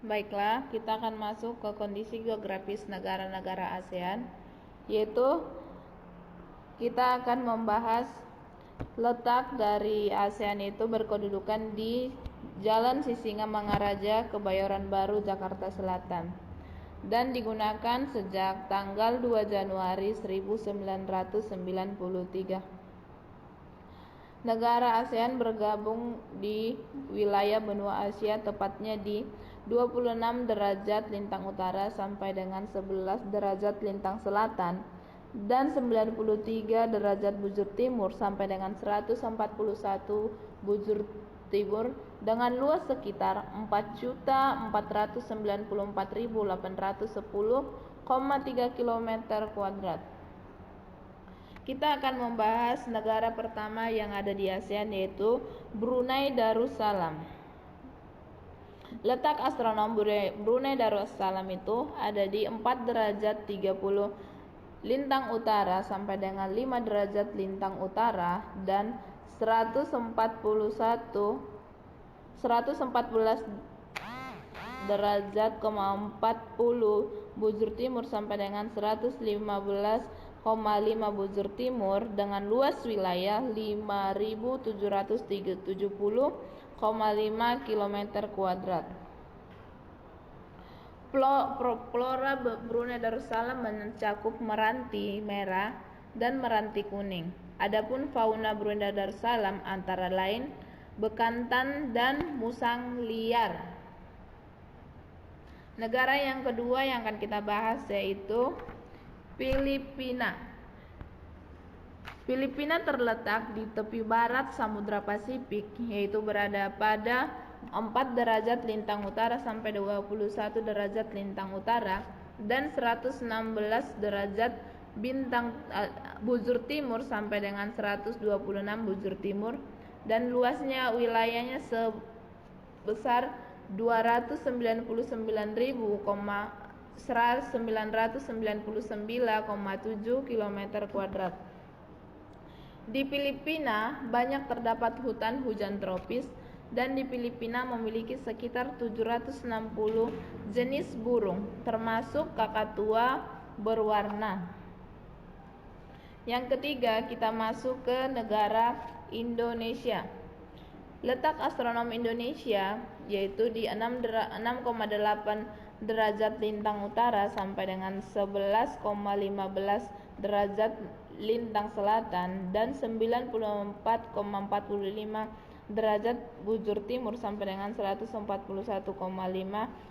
Baiklah, kita akan masuk ke kondisi geografis negara-negara ASEAN, yaitu kita akan membahas letak dari ASEAN itu berkedudukan di Jalan Sisingamangaraja, Kebayoran Baru, Jakarta Selatan, dan digunakan sejak tanggal 2 Januari 1993. Negara ASEAN bergabung di wilayah benua Asia, tepatnya di 26 derajat lintang utara sampai dengan 11 derajat lintang selatan dan 93 derajat bujur timur sampai dengan 141 bujur timur dengan luas sekitar 4.494.810,3 km kuadrat. Kita akan membahas negara pertama yang ada di ASEAN, yaitu Brunei Darussalam. Letak astronom Brunei Darussalam itu ada di 4 derajat 30 lintang utara sampai dengan 5 derajat lintang utara dan 114 derajat 40 bujur timur sampai dengan 115,5 bujur timur dengan luas wilayah 5.770,5 km kuadrat. Flora Brunei Darussalam mencakup meranti merah dan meranti kuning. Adapun fauna Brunei Darussalam antara lain bekantan dan musang liar. Negara yang kedua yang akan kita bahas yaitu Filipina. Filipina terletak di tepi barat Samudra Pasifik, yaitu berada pada 4 derajat lintang utara sampai 21 derajat lintang utara dan 116 derajat bujur timur sampai dengan 126 bujur timur, dan luasnya wilayahnya sebesar 299,999,7 km kuadrat. Di Filipina banyak terdapat hutan hujan tropis, dan di Filipina memiliki sekitar 760 jenis burung, termasuk kakatua berwarna. Yang ketiga, kita masuk ke negara Indonesia. Letak astronom Indonesia yaitu di 6,8 derajat lintang utara sampai dengan 11,15 derajat lintang selatan dan 94,45 derajat bujur timur sampai dengan 141,5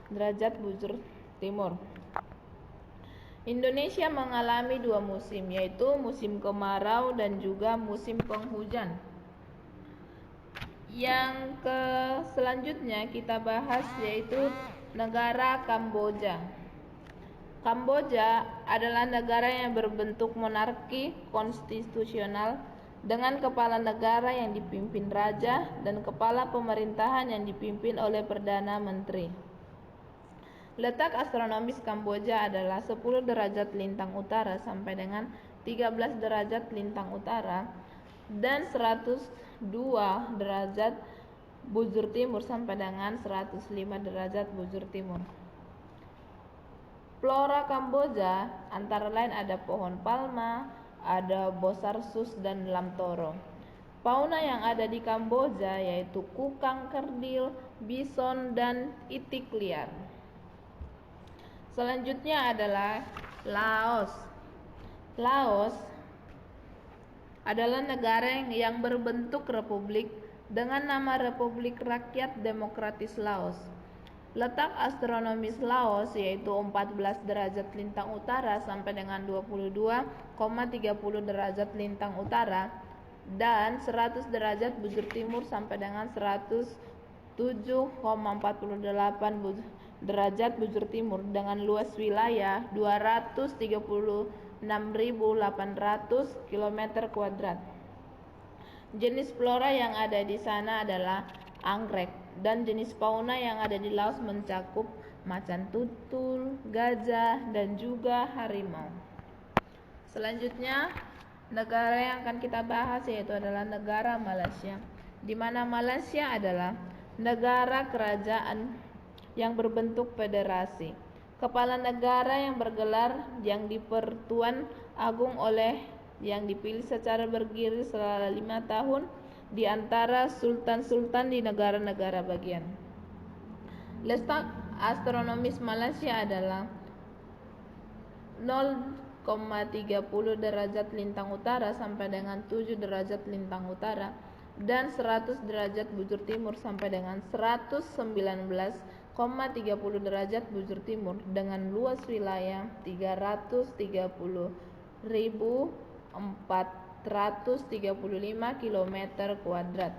derajat bujur timur. Indonesia mengalami 2 musim, yaitu musim kemarau dan juga musim penghujan. Yang selanjutnya kita bahas yaitu negara Kamboja. Kamboja adalah negara yang berbentuk monarki konstitusional dengan kepala negara yang dipimpin raja dan kepala pemerintahan yang dipimpin oleh perdana menteri. Letak astronomis Kamboja adalah 10 derajat lintang utara sampai dengan 13 derajat lintang utara dan 102 derajat bujur timur sampai dengan 105 derajat bujur timur. Flora Kamboja antara lain ada pohon palma, ada bosarsus dan lamtoro. Fauna yang ada di Kamboja yaitu kukang kerdil, bison dan itik liar. Selanjutnya adalah Laos. Laos adalah negara yang berbentuk republik dengan nama Republik Rakyat Demokratis Laos. Letak astronomis Laos yaitu 14 derajat lintang utara sampai dengan 22,30 derajat lintang utara dan 100 derajat bujur timur sampai dengan 107,48 derajat bujur timur dengan luas wilayah 236.800 km kuadrat. Jenis flora yang ada di sana adalah anggrek, dan jenis fauna yang ada di Laos mencakup macan tutul, gajah, dan juga harimau. Selanjutnya, negara yang akan kita bahas yaitu adalah negara Malaysia, di mana Malaysia adalah negara kerajaan yang berbentuk federasi. Kepala negara yang bergelar yang di-Pertuan Agung oleh yang dipilih secara bergilir selama 5 tahun di antara sultan-sultan di negara-negara bagian. Letak astronomis Malaysia adalah 0,30 derajat lintang utara sampai dengan 7 derajat lintang utara dan 100 derajat bujur timur sampai dengan 119,30 derajat bujur timur dengan luas wilayah 330.435 km kuadrat.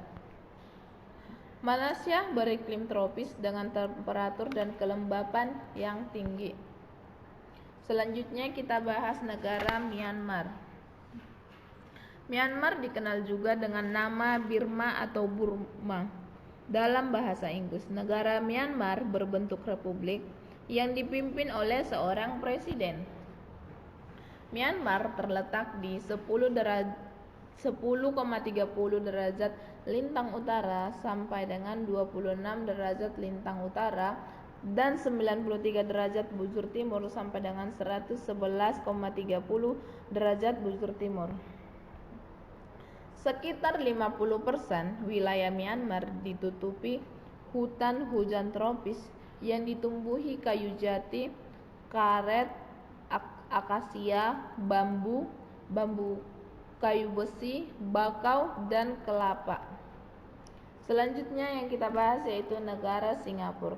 Malaysia beriklim tropis dengan temperatur dan kelembapan yang tinggi. Selanjutnya kita bahas negara Myanmar. Myanmar dikenal juga dengan nama Birma atau Burma dalam bahasa Inggris. Negara Myanmar berbentuk republik yang dipimpin oleh seorang presiden. Myanmar terletak di 10,30 derajat lintang utara sampai dengan 26 derajat lintang utara dan 93 derajat bujur timur sampai dengan 111,30 derajat bujur timur. Sekitar 50% wilayah Myanmar ditutupi hutan hujan tropis yang ditumbuhi kayu jati, karet, akasia, bambu, kayu besi, bakau, dan kelapa. Selanjutnya yang kita bahas yaitu negara Singapura.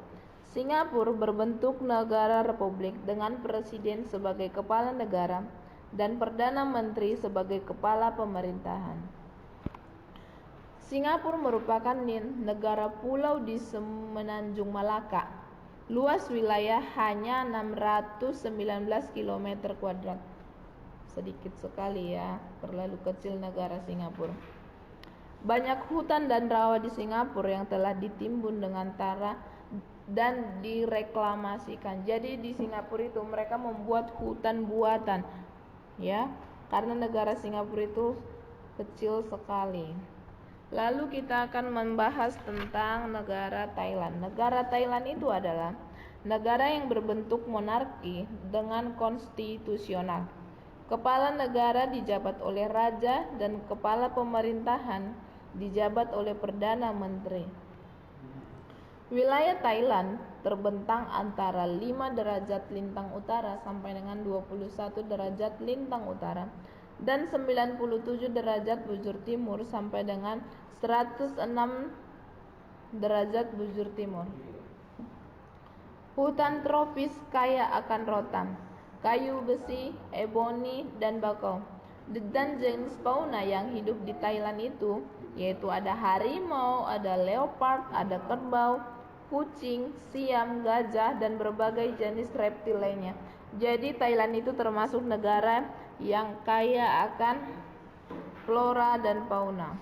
Singapura berbentuk negara republik dengan presiden sebagai kepala negara dan perdana menteri sebagai kepala pemerintahan. Singapura merupakan negara pulau di Semenanjung Malaka. Luas wilayah hanya 619 km kuadrat. Sedikit sekali ya, terlalu kecil negara Singapura. Banyak hutan dan rawa di Singapura yang telah ditimbun dengan tanah dan direklamasikan. Jadi di Singapura itu mereka membuat hutan buatan, ya, karena negara Singapura itu kecil sekali. Lalu kita akan membahas tentang negara Thailand. Negara Thailand itu adalah negara yang berbentuk monarki dengan konstitusional. Kepala negara dijabat oleh raja dan kepala pemerintahan dijabat oleh perdana menteri. Wilayah Thailand terbentang antara 5 derajat lintang utara sampai dengan 21 derajat lintang utara dan 97 derajat bujur timur sampai dengan 106 derajat bujur timur. Hutan tropis kaya akan rotan, kayu besi, eboni, dan bakau. Dan jenis fauna yang hidup di Thailand itu yaitu ada harimau, ada leopard, ada kerbau, kucing, siam, gajah, dan berbagai jenis reptil lainnya. Jadi Thailand itu termasuk negara yang kaya akan flora dan fauna.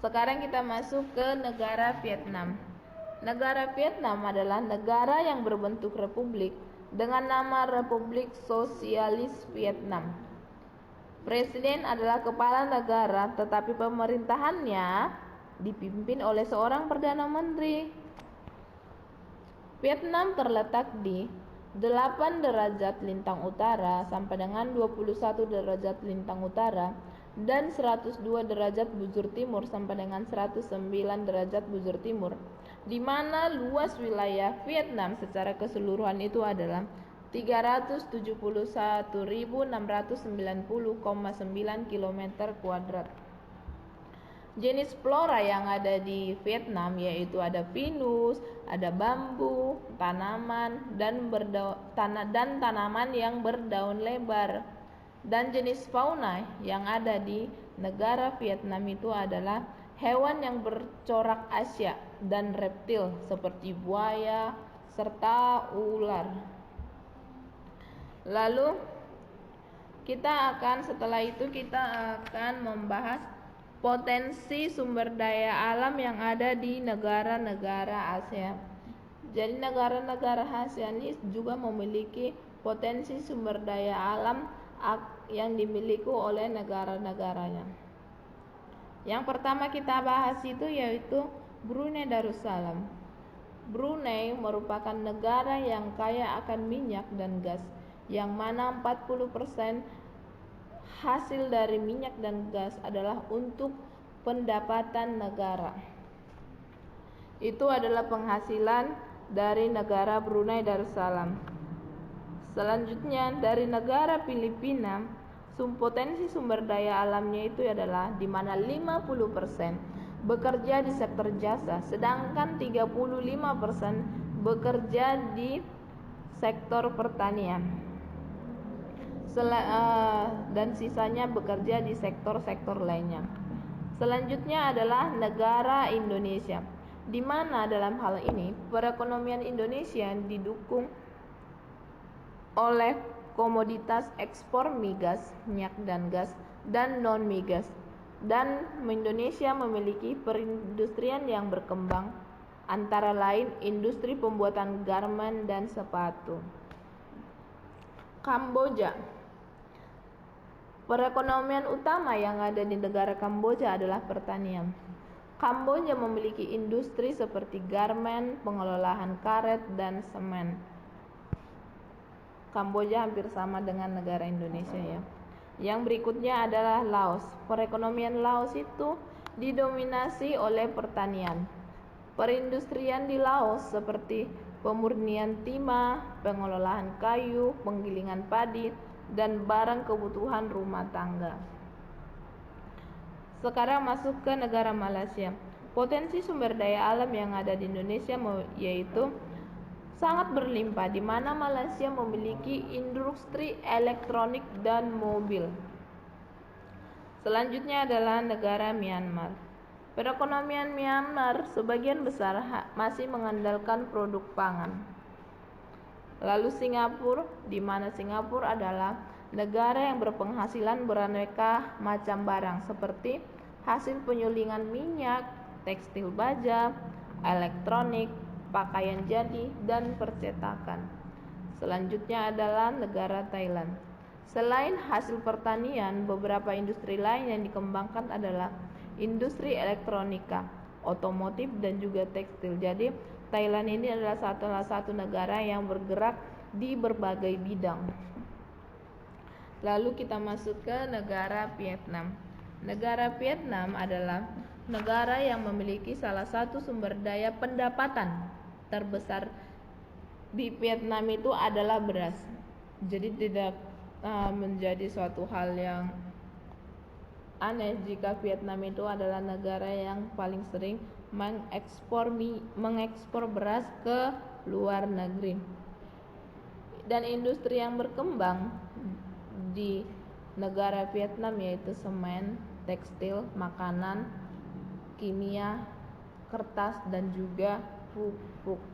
Sekarang kita masuk ke negara Vietnam. Negara Vietnam adalah negara yang berbentuk republik dengan nama Republik Sosialis Vietnam. Presiden adalah kepala negara, tetapi pemerintahannya dipimpin oleh seorang perdana menteri. Vietnam terletak di 8 derajat lintang utara sampai dengan 21 derajat lintang utara dan 102 derajat bujur timur sampai dengan 109 derajat bujur timur, di mana luas wilayah Vietnam secara keseluruhan itu adalah 371.690,9 km kuadrat. Jenis flora yang ada di Vietnam yaitu ada pinus, ada bambu, tanaman dan tanaman yang berdaun lebar. Dan jenis fauna yang ada di negara Vietnam itu adalah hewan yang bercorak Asia dan reptil seperti buaya serta ular. Lalu setelah itu kita akan membahas potensi sumber daya alam yang ada di negara-negara ASEAN. Jadi negara-negara ASEAN ini juga memiliki potensi sumber daya alam yang dimiliki oleh negara-negaranya. Yang pertama kita bahas itu yaitu Brunei Darussalam. Brunei merupakan negara yang kaya akan minyak dan gas, yang mana 40% hasil dari minyak dan gas adalah untuk pendapatan negara. Itu adalah penghasilan dari negara Brunei Darussalam. Selanjutnya dari negara Filipina, potensi sumber daya alamnya itu adalah di mana 50% bekerja di sektor jasa, sedangkan 35% bekerja di sektor pertanian. Dan sisanya bekerja di sektor-sektor lainnya. Selanjutnya adalah negara Indonesia, di mana dalam hal ini perekonomian Indonesia didukung oleh komoditas ekspor migas, minyak dan gas, dan non-migas. Dan Indonesia memiliki perindustrian yang berkembang, antara lain industri pembuatan garmen dan sepatu. Kamboja. Perekonomian utama yang ada di negara Kamboja adalah pertanian. Kamboja memiliki industri seperti garmen, pengelolaan karet, dan semen. Kamboja hampir sama dengan negara Indonesia ya. Yang berikutnya adalah Laos. Perekonomian Laos itu didominasi oleh pertanian. Perindustrian di Laos seperti pemurnian timah, pengelolaan kayu, penggilingan padi, dan barang kebutuhan rumah tangga. Sekarang masuk ke negara Malaysia. Potensi sumber daya alam yang ada di Indonesia yaitu sangat berlimpah, di mana Malaysia memiliki industri elektronik dan mobil. Selanjutnya adalah negara Myanmar. Perekonomian Myanmar sebagian besar masih mengandalkan produk pangan. Lalu Singapura, di mana Singapura adalah negara yang berpenghasilan beraneka macam barang seperti hasil penyulingan minyak, tekstil baja, elektronik, pakaian jadi, dan percetakan. Selanjutnya adalah negara Thailand. Selain hasil pertanian, beberapa industri lain yang dikembangkan adalah industri elektronika, otomotif, dan juga tekstil. Jadi Thailand ini adalah salah satu negara yang bergerak di berbagai bidang. Lalu kita masuk ke negara Vietnam. Negara Vietnam adalah negara yang memiliki salah satu sumber daya pendapatan terbesar di Vietnam itu adalah beras. Jadi tidak menjadi suatu hal yang aneh jika Vietnam itu adalah negara yang paling sering mengekspor beras ke luar negeri. Dan industri yang berkembang di negara Vietnam yaitu semen, tekstil, makanan, kimia, kertas, dan juga pupuk.